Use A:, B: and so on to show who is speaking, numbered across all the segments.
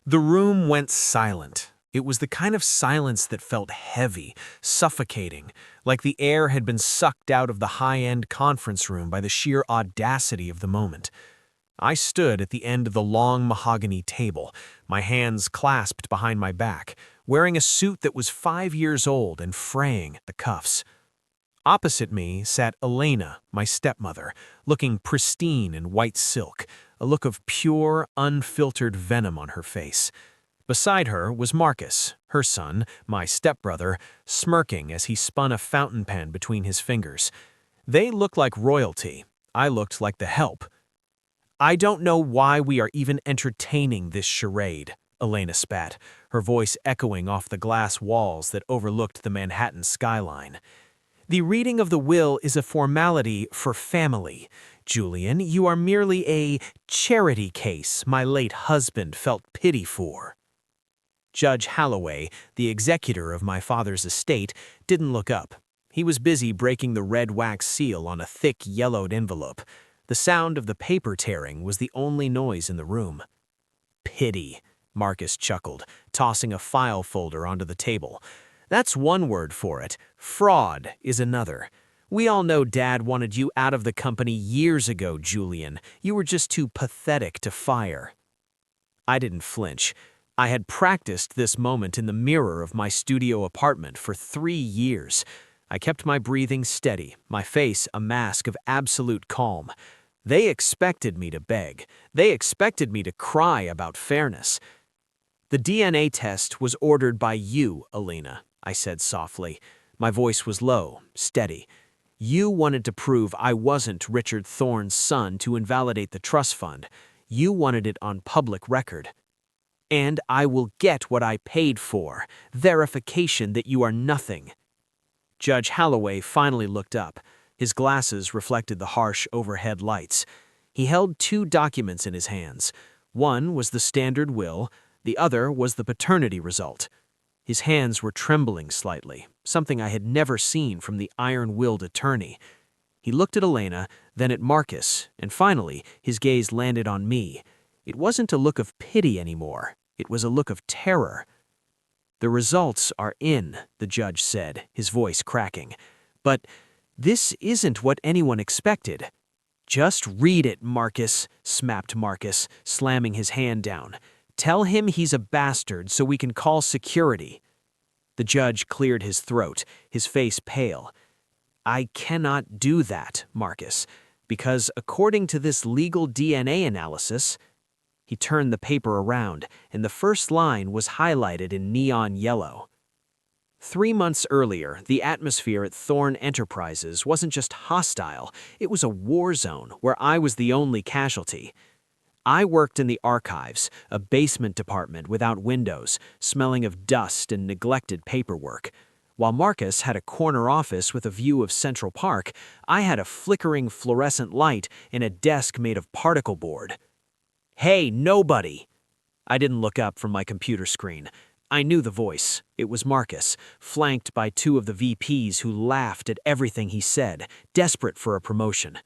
A: The room went silent. It was the kind of silence that felt heavy, suffocating, like the air had been sucked out of the high-end conference room by the sheer audacity of the moment. I stood at the end of the long mahogany table, my hands clasped behind my back, wearing a suit that was 5 years old and fraying at the cuffs. Opposite me sat Elena, my stepmother, looking pristine in white silk, a look of pure, unfiltered venom on her face. Beside her was Marcus, her son, my stepbrother, smirking as he spun a fountain pen between his fingers. They looked like royalty. I looked like the help. "I don't know why we are even entertaining this charade," Elena spat, her voice echoing off the glass walls that overlooked the Manhattan skyline. "The reading of the will is a formality for family. Julian, you are merely a charity case my late husband felt pity for." Judge Holloway, the executor of my father's estate, didn't look up. He was busy breaking the red wax seal on a thick, yellowed envelope. The sound of the paper tearing was the only noise in the room. "Pity," Marcus chuckled, tossing a file folder onto the table. "That's one word for it. Fraud is another. We all know Dad wanted you out of the company years ago, Julian. You were just too pathetic to fire." I didn't flinch. I had practiced this moment in the mirror of my studio apartment for 3 years. I kept my breathing steady, my face a mask of absolute calm. They expected me to beg. They expected me to cry about fairness. "The DNA test was ordered by you, Elena," I said softly. My voice was low, steady. "You wanted to prove I wasn't Richard Thorne's son to invalidate the trust fund. You wanted it on public record. And I will get what I paid for, verification that you are nothing." Judge Holloway finally looked up. His glasses reflected the harsh overhead lights. He held 2 documents in his hands. One was the standard will, the other was the paternity result. His hands were trembling slightly, something I had never seen from the iron-willed attorney. He looked at Elena, then at Marcus, and finally his gaze landed on me. It wasn't a look of pity anymore. It was a look of terror. "The results are in," the judge said, his voice cracking. "But this isn't what anyone expected." "Just read it, Marcus," snapped Marcus, slamming his hand down. "Tell him he's a bastard so we can call security." The judge cleared his throat, his face pale. "I cannot do that, Marcus, because according to this legal DNA analysis—" He turned the paper around, and the first line was highlighted in neon yellow. 3 months earlier, the atmosphere at Thorne Enterprises wasn't just hostile, it was a war zone where I was the only casualty. I worked in the archives, a basement department without windows, smelling of dust and neglected paperwork. While Marcus had a corner office with a view of Central Park, I had a flickering fluorescent light in a desk made of particle board. "Hey, nobody!" I didn't look up from my computer screen. I knew the voice. It was Marcus, flanked by 2 of the VPs who laughed at everything he said, desperate for a promotion.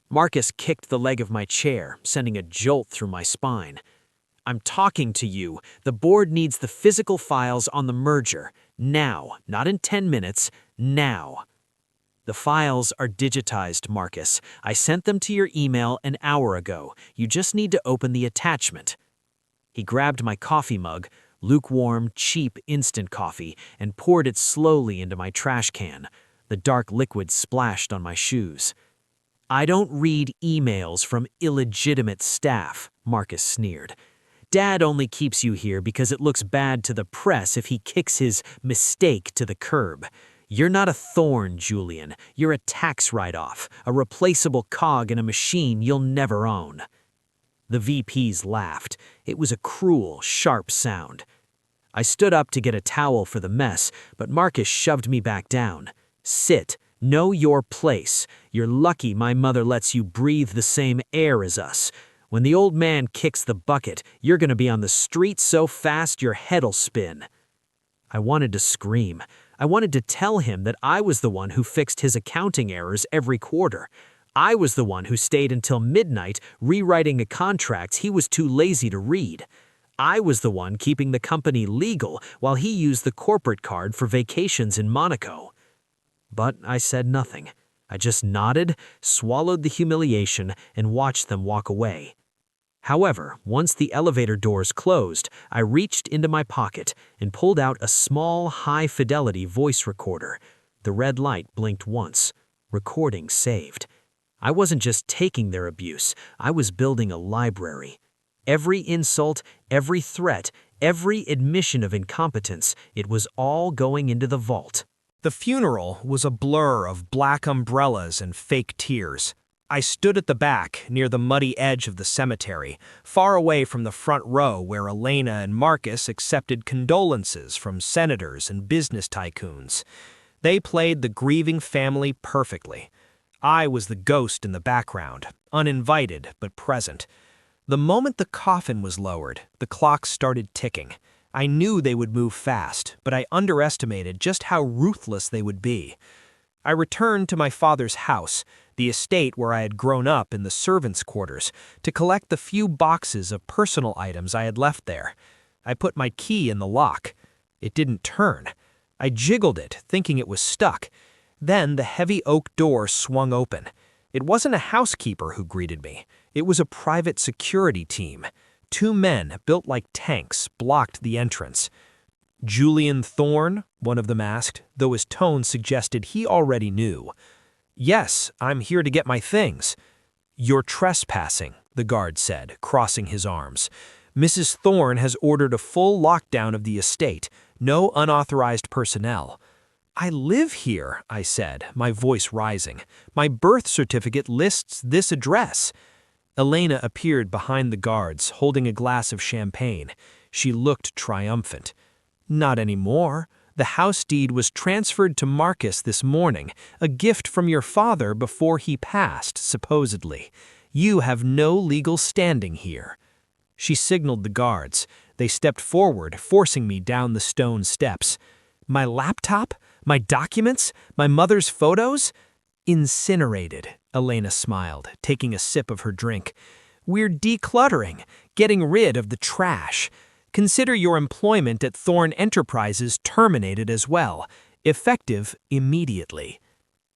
A: Marcus kicked the leg of my chair, sending a jolt through my spine. "I'm talking to you. The board needs the physical files on the merger. Now, not in 10 minutes, now." "The files are digitized, Marcus. I sent them to your email an hour ago. You just need to open the attachment." He grabbed my coffee mug, lukewarm, cheap instant coffee, and poured it slowly into my trash can. The dark liquid splashed on my shoes. "I don't read emails from illegitimate staff," Marcus sneered. "Dad only keeps you here because it looks bad to the press if he kicks his mistake to the curb. You're not a Thorne, Julian. You're a tax write-off, a replaceable cog in a machine you'll never own." The VPs laughed. It was a cruel, sharp sound. I stood up to get a towel for the mess, but Marcus shoved me back down. "Sit. Know your place. You're lucky my mother lets you breathe the same air as us. When the old man kicks the bucket, you're gonna be on the street so fast your head'll spin." I wanted to scream. I wanted to tell him that I was the one who fixed his accounting errors every quarter. I was the one who stayed until midnight rewriting a contract he was too lazy to read. I was the one keeping the company legal while he used the corporate card for vacations in Monaco. But I said nothing. I just nodded, swallowed the humiliation, and watched them walk away. However, once the elevator doors closed, I reached into my pocket and pulled out a small, high-fidelity voice recorder. The red light blinked once. Recording saved. I wasn't just taking their abuse, I was building a library. Every insult, every threat, every admission of incompetence, it was all going into the vault. The funeral was a blur of black umbrellas and fake tears. I stood at the back, near the muddy edge of the cemetery, far away from the front row where Elena and Marcus accepted condolences from senators and business tycoons. They played the grieving family perfectly. I was the ghost in the background, uninvited but present. The moment the coffin was lowered, the clock started ticking. I knew they would move fast, but I underestimated just how ruthless they would be. I returned to my father's house, the estate where I had grown up in the servants' quarters, to collect the few boxes of personal items I had left there. I put my key in the lock. It didn't turn. I jiggled it, thinking it was stuck. Then the heavy oak door swung open. It wasn't a housekeeper who greeted me. It was a private security team. 2 men, built like tanks, blocked the entrance. "Julian Thorne," one of them asked, though his tone suggested he already knew. "Yes, I'm here to get my things." "You're trespassing," the guard said, crossing his arms. "Mrs. Thorne has ordered a full lockdown of the estate. No unauthorized personnel." "I live here," I said, my voice rising. "My birth certificate lists this address." Elena appeared behind the guards, holding a glass of champagne. She looked triumphant. "Not anymore. The house deed was transferred to Marcus this morning, a gift from your father before he passed, supposedly. You have no legal standing here." She signaled the guards. They stepped forward, forcing me down the stone steps. "My laptop? My documents? My mother's photos?" "Incinerated," Elena smiled, taking a sip of her drink. "We're decluttering, getting rid of the trash. Consider your employment at Thorne Enterprises terminated as well, effective immediately."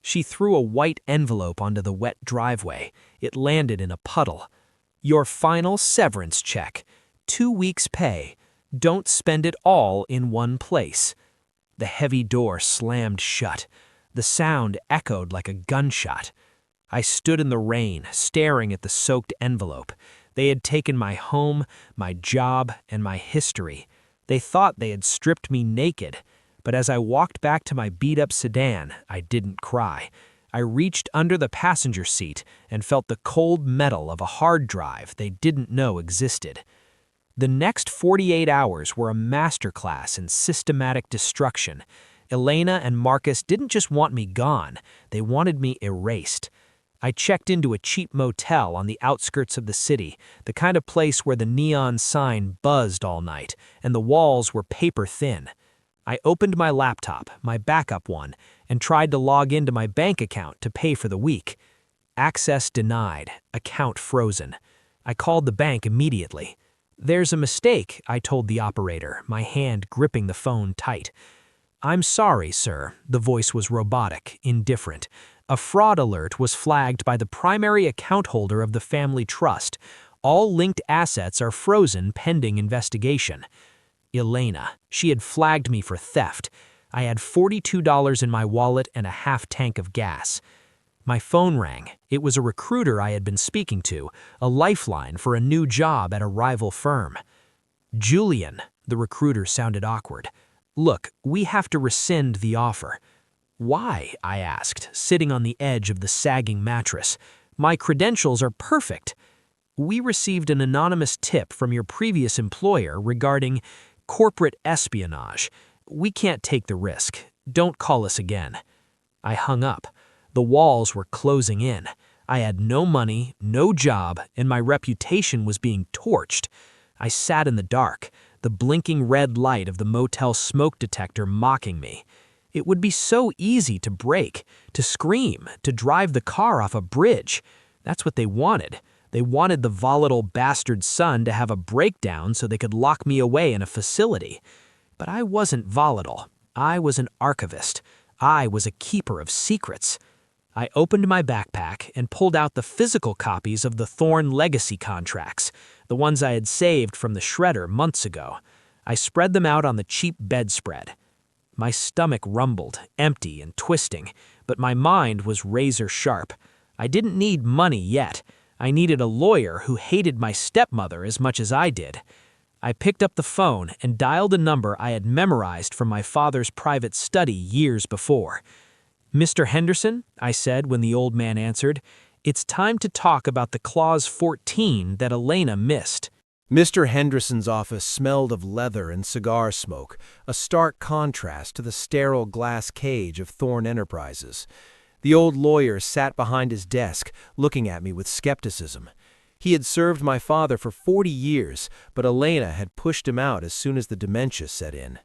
A: She threw a white envelope onto the wet driveway. It landed in a puddle. "Your final severance check. 2 weeks' pay. Don't spend it all in one place." The heavy door slammed shut. The sound echoed like a gunshot. I stood in the rain, staring at the soaked envelope. They had taken my home, my job, and my history. They thought they had stripped me naked. But as I walked back to my beat-up sedan, I didn't cry. I reached under the passenger seat and felt the cold metal of a hard drive they didn't know existed. The next 48 hours were a masterclass in systematic destruction. Elena and Marcus didn't just want me gone, they wanted me erased. I checked into a cheap motel on the outskirts of the city, the kind of place where the neon sign buzzed all night, and the walls were paper thin. I opened my laptop, my backup one, and tried to log into my bank account to pay for the week. Access denied, account frozen. I called the bank immediately. "There's a mistake," I told the operator, my hand gripping the phone tight. "I'm sorry, sir." The voice was robotic, indifferent. "A fraud alert was flagged by the primary account holder of the family trust. All linked assets are frozen pending investigation." Elena. She had flagged me for theft. I had $42 in my wallet and a half tank of gas. My phone rang. It was a recruiter I had been speaking to, a lifeline for a new job at a rival firm. "Julian," the recruiter sounded awkward. "Look, we have to rescind the offer." "Why?" I asked, sitting on the edge of the sagging mattress. "My credentials are perfect." "We received an anonymous tip from your previous employer regarding corporate espionage. We can't take the risk. Don't call us again." I hung up. The walls were closing in. I had no money, no job, and my reputation was being torched. I sat in the dark, the blinking red light of the motel smoke detector mocking me. It would be so easy to break, to scream, to drive the car off a bridge. That's what they wanted. They wanted the volatile bastard son to have a breakdown so they could lock me away in a facility. But I wasn't volatile. I was an archivist. I was a keeper of secrets. I opened my backpack and pulled out the physical copies of the Thorn legacy contracts, the ones I had saved from the shredder months ago. I spread them out on the cheap bedspread. My stomach rumbled, empty and twisting, but my mind was razor sharp. I didn't need money yet. I needed a lawyer who hated my stepmother as much as I did. I picked up the phone and dialed a number I had memorized from my father's private study years before. "Mr. Henderson," I said when the old man answered, "it's time to talk about the Clause 14 that Elena missed."
B: Mr. Henderson's office smelled of leather and cigar smoke, a stark contrast to the sterile glass cage of Thorn Enterprises. The old lawyer sat behind his desk, looking at me with skepticism. He had served my father for 40 years, but Elena had pushed him out as soon as the dementia set in.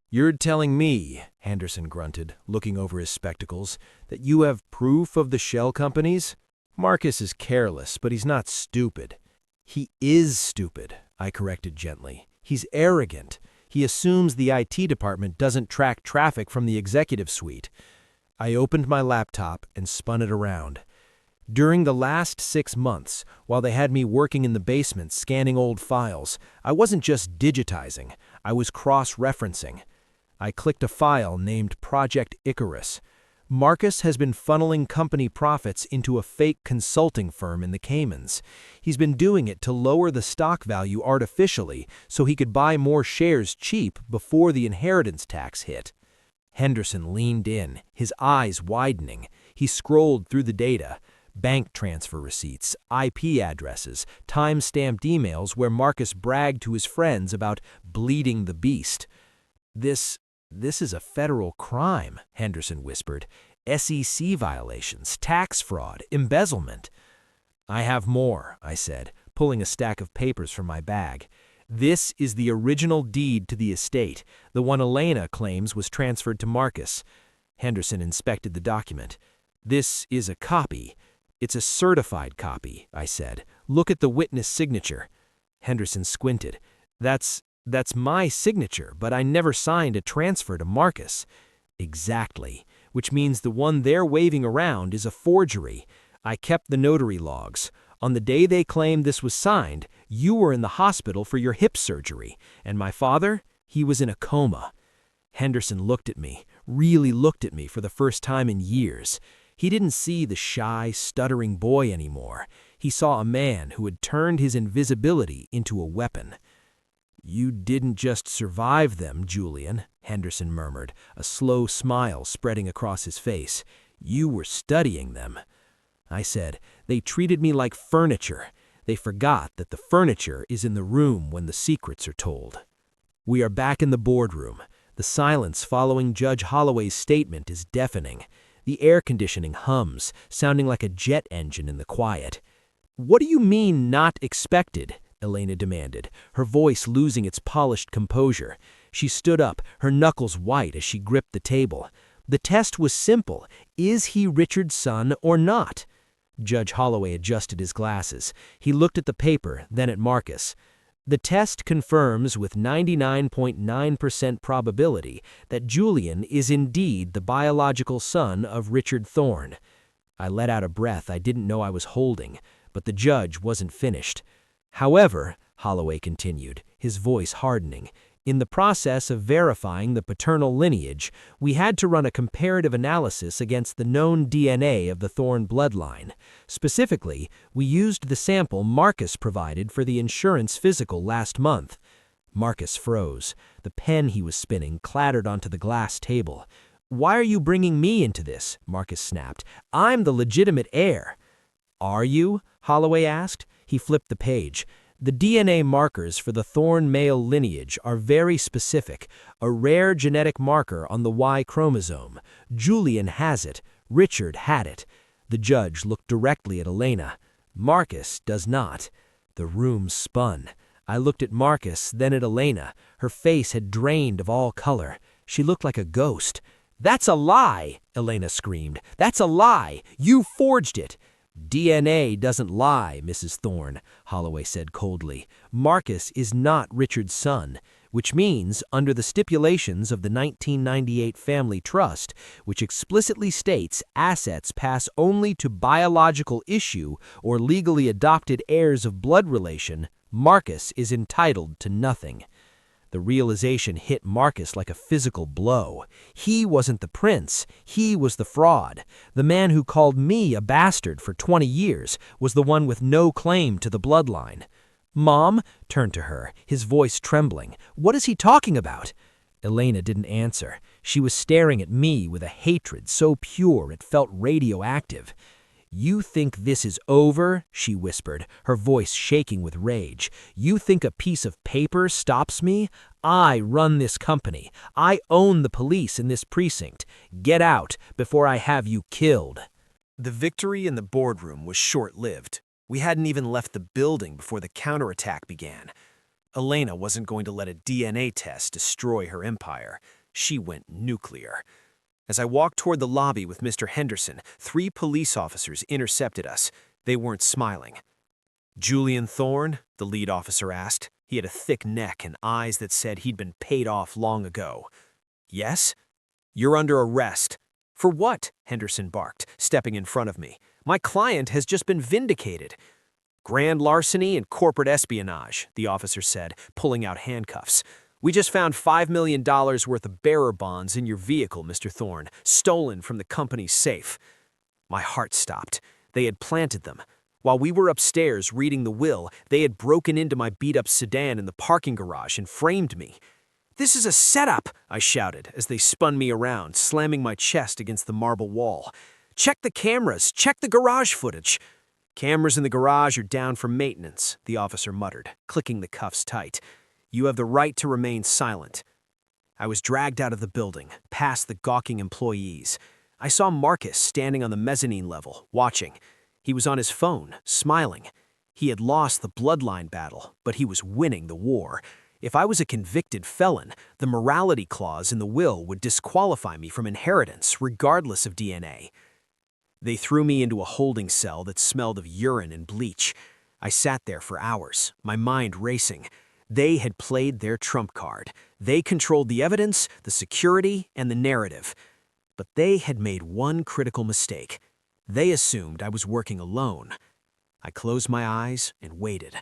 B: "You're telling me," Henderson grunted, looking over his spectacles, "that you have proof of the shell companies? Marcus is careless, but he's not stupid." "He is stupid," I corrected gently. "He's arrogant. He assumes the IT department doesn't track traffic from the executive suite." I opened my laptop and spun it around. During the last 6 months, while they had me working in the basement scanning old files, I wasn't just digitizing, I was cross-referencing. I clicked a file named Project Icarus. Marcus has been funneling company profits into a fake consulting firm in the Caymans. He's been doing it to lower the stock value artificially so he could buy more shares cheap before the inheritance tax hit. Henderson leaned in, his eyes widening. He scrolled through the data. Bank transfer receipts, IP addresses, time-stamped emails where Marcus bragged to his friends about bleeding the beast. This is a federal crime," Henderson whispered. "SEC violations, tax fraud, embezzlement." "I have more," I said, pulling a stack of papers from my bag. "This is the original deed to the estate, the one Elena claims was transferred to Marcus." Henderson inspected the document. "This is a copy. It's a certified copy," I said. "Look at the witness signature." Henderson squinted. That's my signature, but I never signed a transfer to Marcus." "Exactly, which means the one they're waving around is a forgery. I kept the notary logs. On the day they claimed this was signed, you were in the hospital for your hip surgery, and my father, he was in a coma." Henderson looked at me, really looked at me for the first time in years. He didn't see the shy, stuttering boy anymore. He saw a man who had turned his invisibility into a weapon. "You didn't just survive them, Julian," Henderson murmured, a slow smile spreading across his face. "You were studying them." I said, "They treated me like furniture. They forgot that the furniture is in the room when the secrets are told." We are back in the boardroom. The silence following Judge Holloway's statement is deafening. The air conditioning hums, sounding like a jet engine in the quiet. "What do you mean, not expected?" Elena demanded, her voice losing its polished composure. She stood up, her knuckles white as she gripped the table. "The test was simple. Is he Richard's son or not?" Judge Holloway adjusted his glasses. He looked at the paper, then at Marcus. "The test confirms with 99.9% probability that Julian is indeed the biological son of Richard Thorn." I let out a breath I didn't know I was holding, but the judge wasn't finished. "However," Holloway continued, his voice hardening, "in the process of verifying the paternal lineage, we had to run a comparative analysis against the known DNA of the Thorn bloodline. Specifically, we used the sample Marcus provided for the insurance physical last month." Marcus froze. The pen he was spinning clattered onto the glass table. "Why are you bringing me into this?" Marcus snapped. "I'm the legitimate heir." "Are you?" Holloway asked. He flipped the page. "The DNA markers for the Thorn male lineage are very specific, a rare genetic marker on the Y chromosome. Julian has it. Richard had it." The judge looked directly at Elena. "Marcus does not." The room spun. I looked at Marcus, then at Elena. Her face had drained of all color. She looked like a ghost. "That's a lie!" Elena screamed. "That's a lie! You forged it!" DNA doesn't lie, Mrs. Thorne, Holloway said coldly. Marcus is not Richard's son, which means, under the stipulations of the 1998 Family Trust, which explicitly states assets pass only to biological issue or legally adopted heirs of blood relation, Marcus is entitled to nothing. The realization hit Marcus like a physical blow. He wasn't the prince. He was the fraud. The man who called me a bastard for 20 years was the one with no claim to the bloodline. Mom turned to her, his voice trembling. What is he talking about? Elena didn't answer. She was staring at me with a hatred so pure it felt radioactive. You think this is over? She whispered, her voice shaking with rage. You think a piece of paper stops me? I run this company. I own the police in this precinct. Get out before I have you killed.
A: The victory in the boardroom was short-lived. We hadn't even left the building before the counterattack began. Elena wasn't going to let a DNA test destroy her empire. She went nuclear. As I walked toward the lobby with Mr. Henderson, 3 police officers intercepted us. They weren't smiling. Julian Thorne? The lead officer asked. He had a thick neck and eyes that said he'd been paid off long ago. Yes? You're under arrest. For what? Henderson barked, stepping in front of me. My client has just been vindicated. Grand larceny and corporate espionage, the officer said, pulling out handcuffs. We just found $5 million worth of bearer bonds in your vehicle, Mr. Thorne, stolen from the company's safe. My heart stopped. They had planted them. While we were upstairs reading the will, they had broken into my beat-up sedan in the parking garage and framed me. This is a setup, I shouted as they spun me around, slamming my chest against the marble wall. Check the cameras, check the garage footage. Cameras in the garage are down for maintenance, the officer muttered, clicking the cuffs tight. You have the right to remain silent. I was dragged out of the building, past the gawking employees. I saw Marcus standing on the mezzanine level, watching. He was on his phone, smiling. He had lost the bloodline battle, but he was winning the war. If I was a convicted felon, the morality clause in the will would disqualify me from inheritance, regardless of DNA. They threw me into a holding cell that smelled of urine and bleach. I sat there for hours, my mind racing. They had played their trump card. They controlled the evidence, the security, and the narrative. But they had made one critical mistake. They assumed I was working alone. I closed my eyes and waited.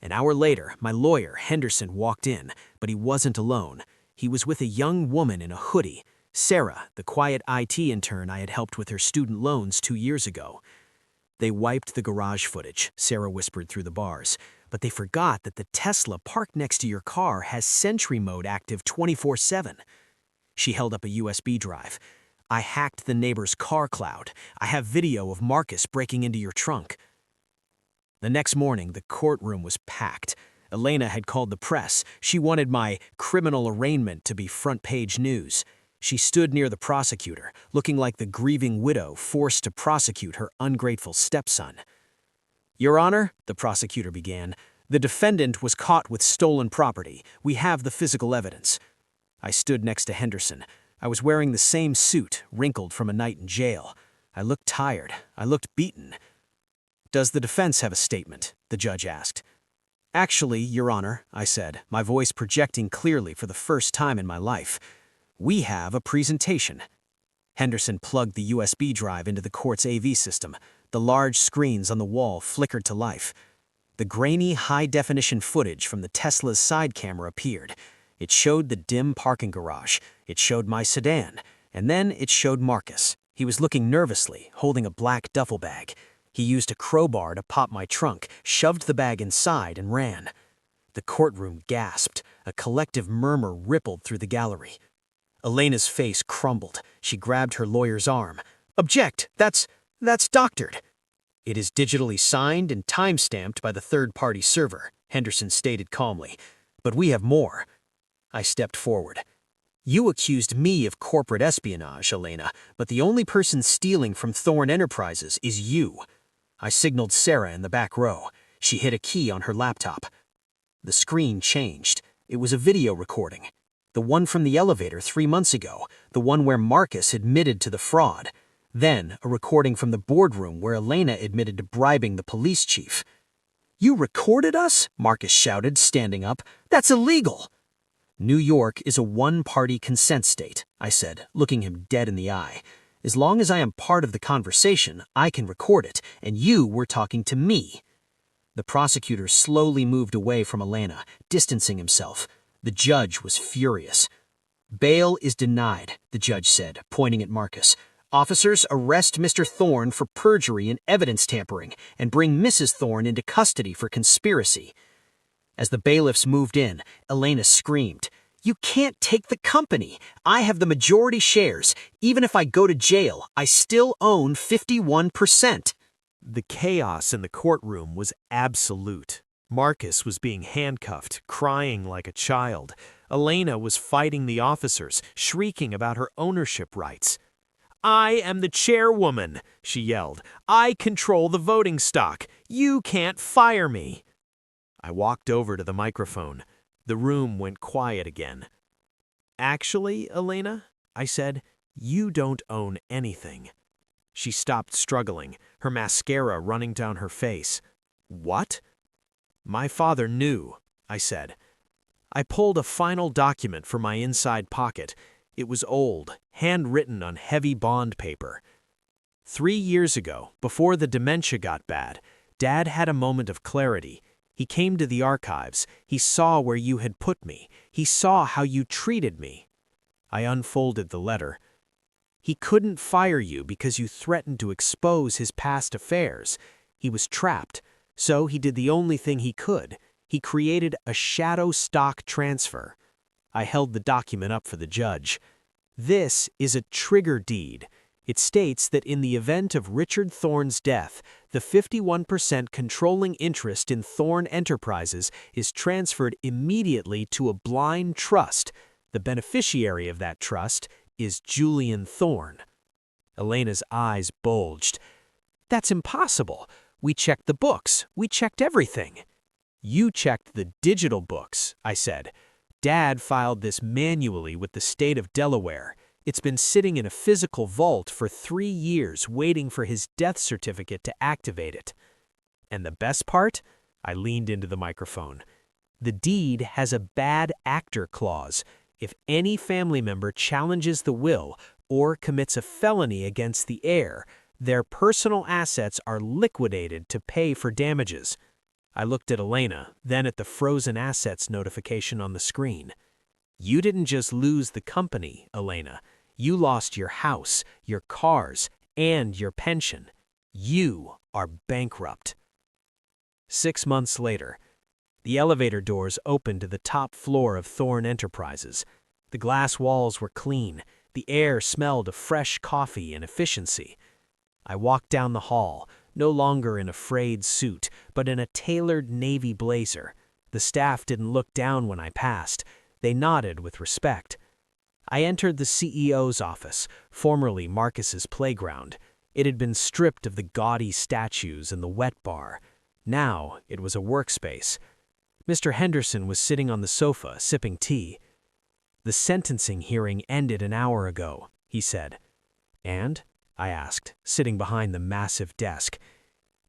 A: An hour later, my lawyer, Henderson, walked in, but he wasn't alone. He was with a young woman in a hoodie, Sarah, the quiet IT intern I had helped with her student loans 2 years ago. They wiped the garage footage, Sarah whispered through the bars. But they forgot that the Tesla parked next to your car has Sentry Mode active 24/7. She held up a USB drive. I hacked the neighbor's car cloud. I have video of Marcus breaking into your trunk. The next morning, the courtroom was packed. Elena had called the press. She wanted my criminal arraignment to be front-page news. She stood near the prosecutor, looking like the grieving widow forced to prosecute her ungrateful stepson. Your Honor, the prosecutor began, the defendant was caught with stolen property. We have the physical evidence. I stood next to Henderson. I was wearing the same suit, wrinkled from a night in jail. I looked tired. I looked beaten. Does the defense have a statement? The judge asked. Actually, Your Honor, I said, my voice projecting clearly for the first time in my life. We have a presentation. Henderson plugged the USB drive into the court's AV system. The large screens on the wall flickered to life. The grainy, high-definition footage from the Tesla's side camera appeared. It showed the dim parking garage. It showed my sedan. And then it showed Marcus. He was looking nervously, holding a black duffel bag. He used a crowbar to pop my trunk, shoved the bag inside, and ran. The courtroom gasped. A collective murmur rippled through the gallery. Elena's face crumbled. She grabbed her lawyer's arm. Object! That's doctored. It is digitally signed and time-stamped by the third-party server, Henderson stated calmly. But we have more. I stepped forward. You accused me of corporate espionage, Elena, but the only person stealing from Thorne Enterprises is you. I signaled Sarah in the back row. She hit a key on her laptop. The screen changed. It was a video recording. The one from the elevator 3 months ago, the one where Marcus admitted to the fraud.
C: Then, a recording from the boardroom where Elena admitted to bribing the police chief. "You recorded us?" Marcus shouted, standing up. "That's illegal." "New York is a one-party consent state," I said, looking him dead in the eye. "As long as I am part of the conversation, I can record it, and you were talking to me." The prosecutor slowly moved away from Elena, distancing himself. The judge was furious. "Bail is denied," the judge said, pointing at Marcus. "Officers, arrest Mr. Thorne for perjury and evidence tampering, and bring Mrs. Thorne into custody for conspiracy." As the bailiffs moved in, Elena screamed, "You can't take the company. I have the majority shares. Even if I go to jail, I still own 51%.
A: The chaos in the courtroom was absolute. Marcus was being handcuffed, crying like a child. Elena was fighting the officers, shrieking about her ownership rights. "I am the chairwoman," she yelled. "I control the voting stock. You can't fire me." I walked over to the microphone. The room went quiet again. "Actually, Elena," I said, "you don't own anything." She stopped struggling, her mascara running down her face. "What?" "My father knew," I said. I pulled a final document from my inside pocket. It was old, handwritten on heavy bond paper. 3 years ago, before the dementia got bad, Dad had a moment of clarity. He came to the archives. He saw where you had put me. He saw how you treated me. I unfolded the letter. "He couldn't fire you because you threatened to expose his past affairs. He was trapped, so he did the only thing he could. He created a shadow stock transfer." I held the document up for the judge. "This is a trigger deed. It states that in the event of Richard Thorne's death, the 51% controlling interest in Thorne Enterprises is transferred immediately to a blind trust. The beneficiary of that trust is Julian Thorne." Elena's eyes bulged. "That's impossible. We checked the books. We checked everything." "You checked the digital books," I said. "Dad filed this manually with the state of Delaware. It's been sitting in a physical vault for 3 years waiting for his death certificate to activate it. And the best part?" I leaned into the microphone. "The deed has a bad actor clause. If any family member challenges the will or commits a felony against the heir, their personal assets are liquidated to pay for damages." I looked at Elena, then at the frozen assets notification on the screen. "You didn't just lose the company, Elena. You lost your house, your cars, and your pension. You are bankrupt." 6 months later, the elevator doors opened to the top floor of Thorne Enterprises. The glass walls were clean. The air smelled of fresh coffee and efficiency. I walked down the hall, no longer in a frayed suit, but in a tailored navy blazer. The staff didn't look down when I passed. They nodded with respect. I entered the CEO's office, formerly Marcus's playground. It had been stripped of the gaudy statues and the wet bar. Now it was a workspace. Mr. Henderson was sitting on the sofa, sipping tea. "The sentencing hearing ended an hour ago," he said. "And?" I asked, sitting behind the massive desk.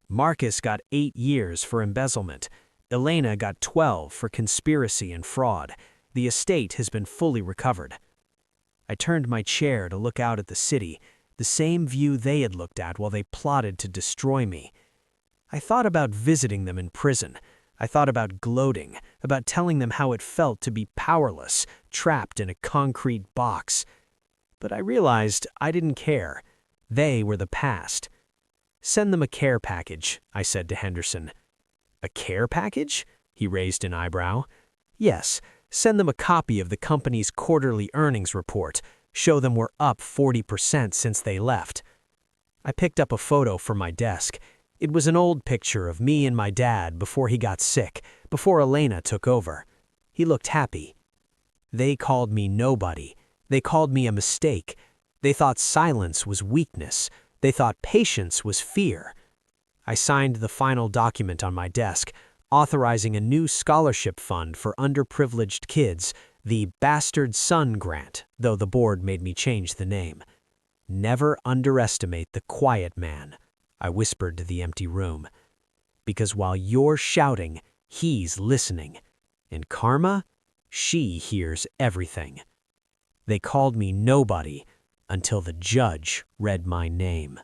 A: "Marcus got 8 years for embezzlement. Elena got 12 for conspiracy and fraud. The estate has been fully recovered." I turned my chair to look out at the city, the same view they had looked at while they plotted to destroy me. I thought about visiting them in prison. I thought about gloating, about telling them how it felt to be powerless, trapped in a concrete box. But I realized I didn't care. They were the past. "Send them a care package," I said to Henderson. "A care package?" He raised an eyebrow. "Yes, send them a copy of the company's quarterly earnings report. Show them we're up 40% since they left." I picked up a photo from my desk. It was an old picture of me and my dad before he got sick, before Elena took over. He looked happy. "They called me nobody. They called me a mistake. They thought silence was weakness. They thought patience was fear." I signed the final document on my desk, authorizing a new scholarship fund for underprivileged kids, the Bastard Son Grant, though the board made me change the name.
D: Never underestimate the quiet man, I whispered to the empty room. Because while you're shouting, he's listening. And Karma, she hears everything. They called me nobody until the judge read my name.